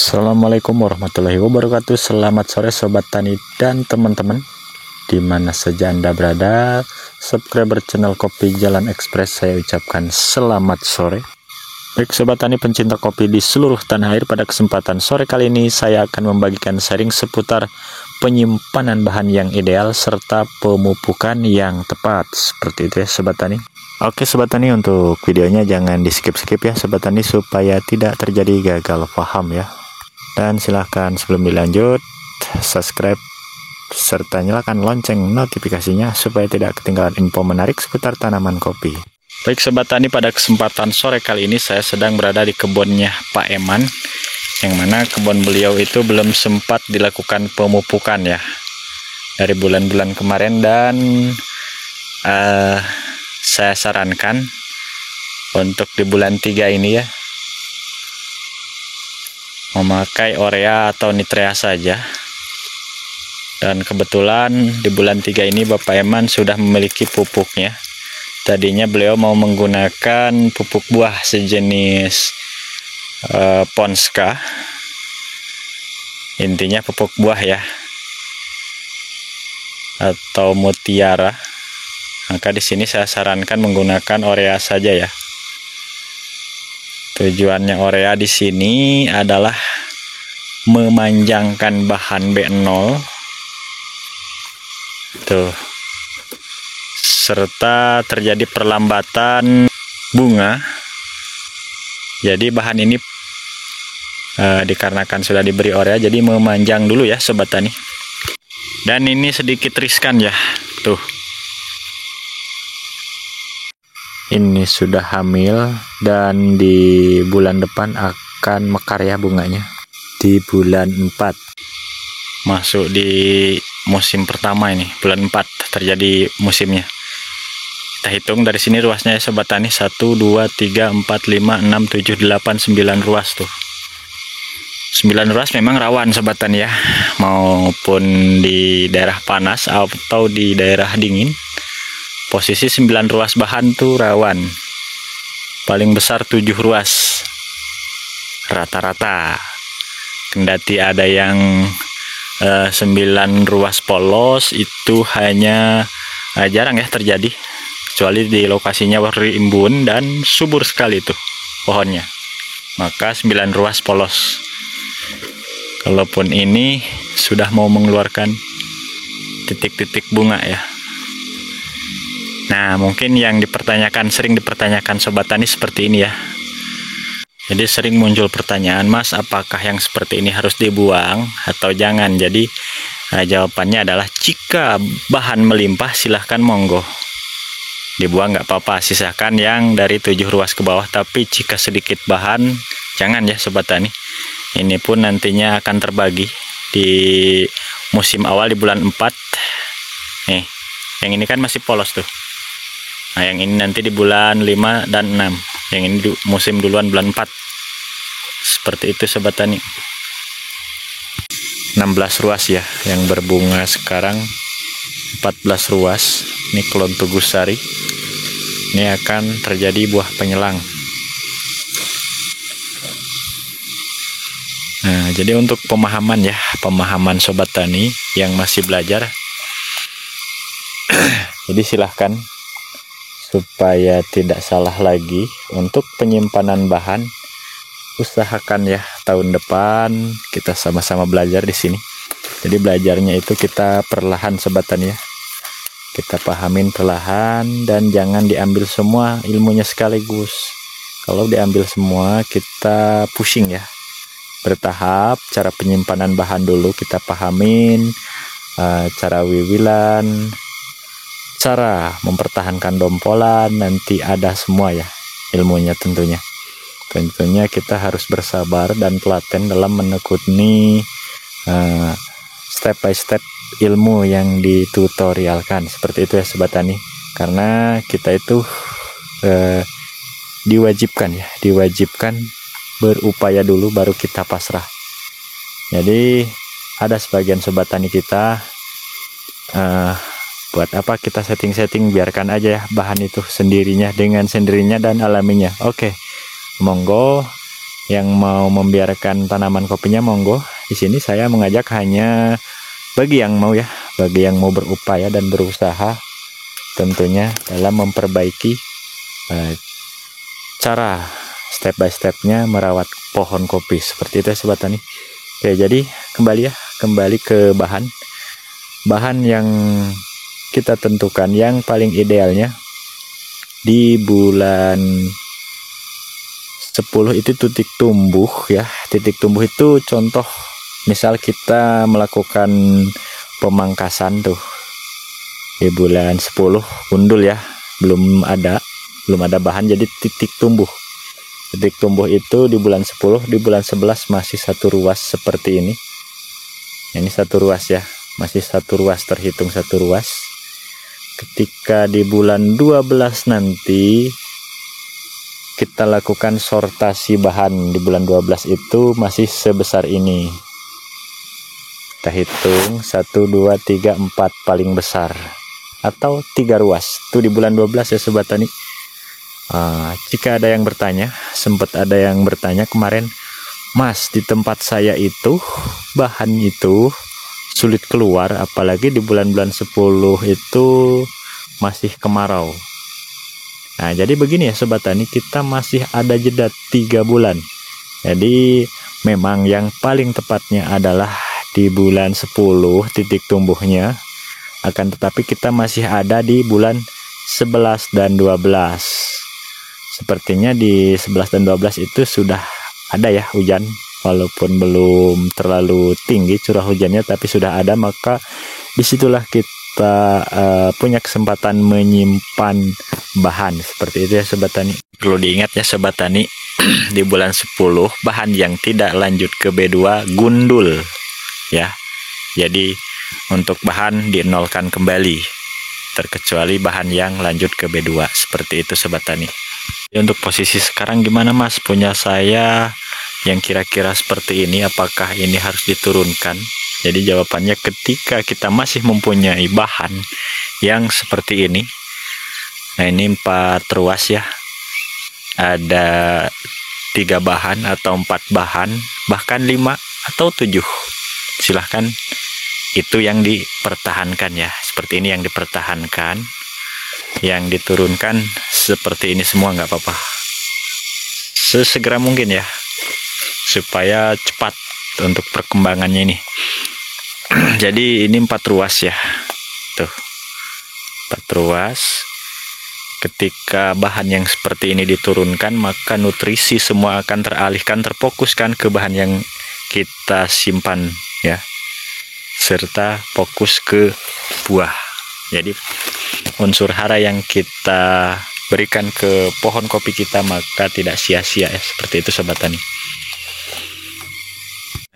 Assalamualaikum warahmatullahi wabarakatuh. Selamat sore sobat tani dan teman-teman dimana saja Anda berada. Subscriber channel Kopi Jalan Express, saya ucapkan selamat sore. Baik sobat tani pencinta kopi di seluruh tanah air, pada kesempatan sore kali ini saya akan membagikan sharing seputar penyimpanan bahan yang ideal serta pemupukan yang tepat. Seperti itu ya sobat tani. Oke sobat tani, untuk videonya jangan di skip-skip ya sobat tani, supaya tidak terjadi gagal paham ya. Dan silahkan sebelum dilanjut subscribe serta nyalakan lonceng notifikasinya supaya tidak ketinggalan info menarik seputar tanaman kopi. Baik sobat tani, pada kesempatan sore kali ini saya sedang berada di kebunnya Pak Eman, yang mana kebun beliau itu belum sempat dilakukan pemupukan ya dari bulan-bulan kemarin, dan saya sarankan untuk di bulan 3 ini ya memakai urea atau nitrea saja. Dan kebetulan di bulan 3 ini Bapak Eman sudah memiliki pupuknya. Tadinya beliau mau menggunakan pupuk buah sejenis Ponska, intinya pupuk buah ya, atau Mutiara. Maka di sini saya sarankan menggunakan urea saja ya. Tujuannya urea di sini adalah memanjangkan bahan B0 tuh, serta terjadi perlambatan bunga. Jadi bahan ini dikarenakan sudah diberi urea, jadi memanjang dulu ya sobat tani. Dan ini sedikit riskan ya, tuh. Ini sudah hamil dan di bulan depan akan mekar ya bunganya. Di bulan 4 masuk di musim pertama, ini bulan 4 terjadi musimnya. Kita hitung dari sini ruasnya ya sobat tani, 1, 2, 3, 4, 5, 6, 7, 8, 9 ruas tuh. 9 ruas memang rawan sobat tani ya, maupun di daerah panas atau di daerah dingin. Posisi 9 ruas bahan tuh rawan. Paling besar 7 ruas rata-rata. Kendati ada yang 9 ruas polos, itu hanya jarang ya terjadi, kecuali di lokasinya rimbun dan subur sekali tuh pohonnya. Maka 9 ruas polos. Kalaupun ini sudah mau mengeluarkan titik-titik bunga ya. Nah, mungkin yang sering dipertanyakan sobat tani seperti ini ya. Jadi sering muncul pertanyaan, Mas, apakah yang seperti ini harus dibuang atau jangan? Jadi jawabannya adalah jika bahan melimpah silahkan monggo dibuang, nggak apa-apa, sisakan yang dari 7 ruas ke bawah. Tapi jika sedikit bahan jangan ya sobat tani. Ini pun nantinya akan terbagi di musim awal di bulan 4. Nih, yang ini kan masih polos tuh. Nah, yang ini nanti di bulan 5 dan 6. Yang ini di musim duluan bulan 4. Seperti itu sobat tani. 16 ruas ya yang berbunga sekarang, 14 ruas. Ini klon Tugusari. Ini akan terjadi buah penyelang. Nah, jadi untuk pemahaman ya, pemahaman sobat tani yang masih belajar. Jadi silahkan, supaya tidak salah lagi untuk penyimpanan bahan, usahakan ya tahun depan kita sama-sama belajar di sini. Jadi belajarnya itu kita perlahan sobat tani ya. Kita pahamin perlahan dan jangan diambil semua ilmunya sekaligus. Kalau diambil semua kita pusing ya. Bertahap, cara penyimpanan bahan dulu kita pahamin, cara wiwilan, cara mempertahankan dompolan, nanti ada semua ya ilmunya tentunya. Tentunya kita harus bersabar dan telaten dalam menekuni step by step ilmu yang ditutorialkan. Seperti itu ya sobat tani. Karena kita itu diwajibkan berupaya dulu baru kita pasrah. Jadi ada sebagian sobat tani kita buat apa kita setting-setting, biarkan aja ya bahan itu sendirinya dengan sendirinya dan alaminya. Oke, monggo Yang mau membiarkan tanaman kopinya monggo. Di sini saya mengajak hanya bagi yang mau ya, bagi yang mau berupaya dan berusaha tentunya dalam memperbaiki cara step by stepnya merawat pohon kopi seperti itu ya sobat tani. Oke, jadi kembali ke bahan yang kita tentukan yang paling idealnya di bulan 10 itu titik tumbuh ya. Titik tumbuh itu contoh misal kita melakukan pemangkasan tuh di bulan 10 gundul ya, belum ada bahan, jadi titik tumbuh itu di bulan 10, di bulan 11 masih satu ruas seperti ini. Ini satu ruas ya, masih satu ruas, terhitung satu ruas. Ketika di bulan 12 nanti kita lakukan sortasi bahan, di bulan 12 itu masih sebesar ini. Kita hitung 1, 2, 3, 4 paling besar, atau 3 ruas. Itu di bulan 12 ya sobat tani. Jika ada yang bertanya, sempat ada yang bertanya kemarin, Mas, di tempat saya itu bahan itu sulit keluar, apalagi di bulan-bulan 10 itu masih kemarau. Nah, jadi begini ya sobat tani, kita masih ada jeda 3 bulan. Jadi memang yang paling tepatnya adalah di bulan 10 titik tumbuhnya, akan tetapi kita masih ada di bulan 11 dan 12. Sepertinya di 11 dan 12 itu sudah ada ya hujan, walaupun belum terlalu tinggi curah hujannya, tapi sudah ada. Maka disitulah kita punya kesempatan menyimpan bahan seperti itu ya sobat tani. Perlu diingat ya sobat tani, di bulan 10 bahan yang tidak lanjut ke B2 gundul ya. Jadi untuk bahan dinolkan kembali, terkecuali bahan yang lanjut ke B2 seperti itu sobat tani. Untuk posisi sekarang gimana Mas? Punya saya yang kira-kira seperti ini, apakah ini harus diturunkan? Jadi jawabannya, ketika kita masih mempunyai bahan yang seperti ini, nah ini 4 ruas ya, ada 3 bahan atau 4 bahan, bahkan 5 atau 7, silahkan, itu yang dipertahankan ya. Seperti ini yang dipertahankan, yang diturunkan seperti ini semua nggak apa-apa, sesegera mungkin ya, supaya cepat untuk perkembangannya ini. Jadi ini 4 ruas ya, tuh 4 ruas. Ketika bahan yang seperti ini diturunkan, maka nutrisi semua akan teralihkan, terfokuskan ke bahan yang kita simpan ya, serta fokus ke buah. Jadi unsur hara yang kita berikan ke pohon kopi kita maka tidak sia-sia ya, seperti itu sobat tani.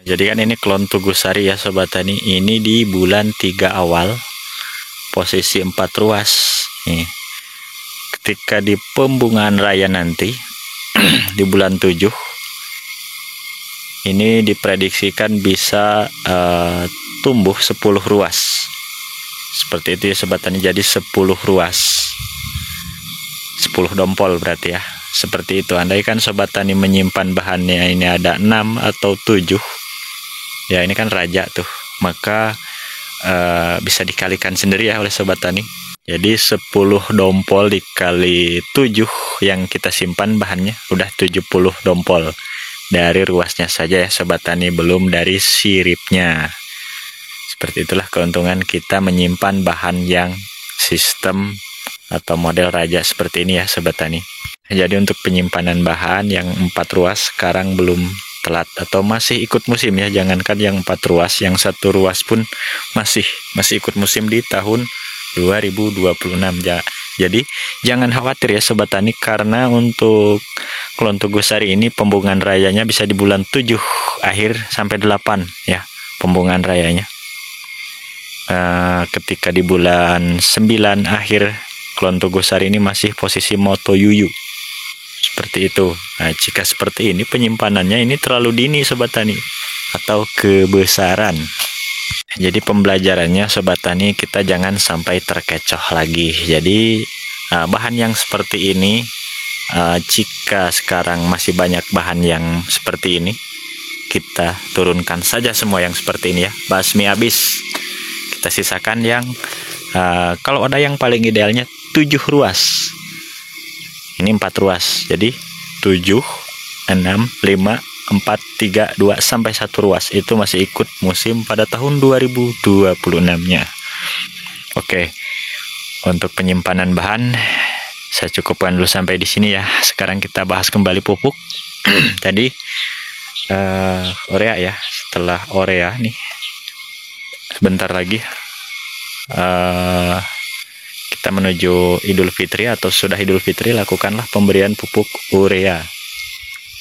Jadi kan ini klon Tugusari ya sobat tani, ini di bulan 3 awal, posisi 4 ruas nih. Ketika di pembungaan raya nanti di bulan 7 ini diprediksikan bisa tumbuh 10 ruas seperti itu ya sobat tani. Jadi 10 ruas, 10 dompol berarti ya, seperti itu. Andaikan sobat tani menyimpan bahannya ini ada 6 atau 7 ya, ini kan raja tuh, maka bisa dikalikan sendiri ya oleh sobat tani. Jadi 10 dompol dikali 7 yang kita simpan bahannya, udah 70 dompol dari ruasnya saja ya sobat tani, belum dari siripnya. Seperti itulah keuntungan kita menyimpan bahan yang sistem atau model raja seperti ini ya sobat tani. Jadi untuk penyimpanan bahan yang 4 ruas sekarang belum telat atau masih ikut musim ya. Jangankan yang 4 ruas, yang 1 ruas pun masih ikut musim di tahun 2026 ya. Jadi jangan khawatir ya sobat tani, karena untuk klon Tugusari ini pembungaan rayanya bisa di bulan 7 akhir sampai 8 ya pembungaan rayanya. Ketika di bulan 9 akhir, klon Tugusari ini masih posisi Moto Yuyu seperti itu. Nah, jika seperti ini penyimpanannya ini terlalu dini sobat tani atau kebesaran. Jadi pembelajarannya sobat tani, kita jangan sampai terkecoh lagi. Jadi bahan yang seperti ini Jika sekarang masih banyak bahan yang seperti ini, kita turunkan saja semua yang seperti ini ya. Basmi habis, kita sisakan yang kalau ada yang paling idealnya 7 ruas. Ini 4 ruas, jadi 7, 6, 5, 4, 3, 2 sampai 1 ruas itu masih ikut musim pada tahun 2026-nya. Oke. Untuk penyimpanan bahan saya cukupkan dulu sampai di sini ya. Sekarang kita bahas kembali pupuk. Tadi urea ya. Setelah urea nih, sebentar lagi kita menuju Idul Fitri atau sudah Idul Fitri, lakukanlah pemberian pupuk urea.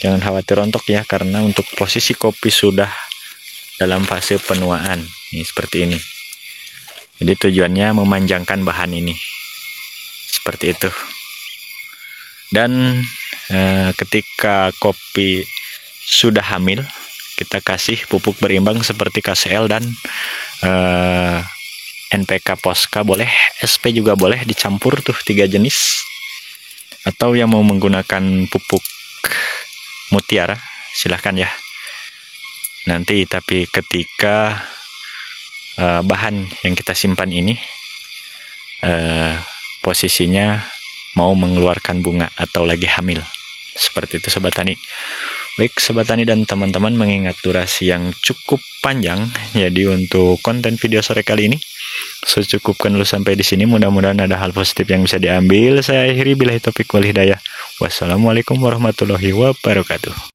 Jangan khawatir rontok ya, karena untuk posisi kopi sudah dalam fase penuaan. Ini seperti ini. Jadi tujuannya memanjangkan bahan ini. Seperti itu. Dan ketika kopi sudah hamil, kita kasih pupuk berimbang seperti KCL dan NPK Posca boleh, SP juga boleh, dicampur tuh 3 jenis. Atau yang mau menggunakan pupuk Mutiara silahkan ya. Nanti tapi ketika bahan yang kita simpan ini posisinya mau mengeluarkan bunga atau lagi hamil, seperti itu sobat tani. Baik sobat tani dan teman-teman, mengingat durasi yang cukup panjang, jadi untuk konten video sore kali ini saya cukupkan dulu sampai di sini. Mudah-mudahan ada hal positif yang bisa diambil. Saya akhiri, billahi taufik wal hidayah. Wassalamualaikum warahmatullahi wabarakatuh.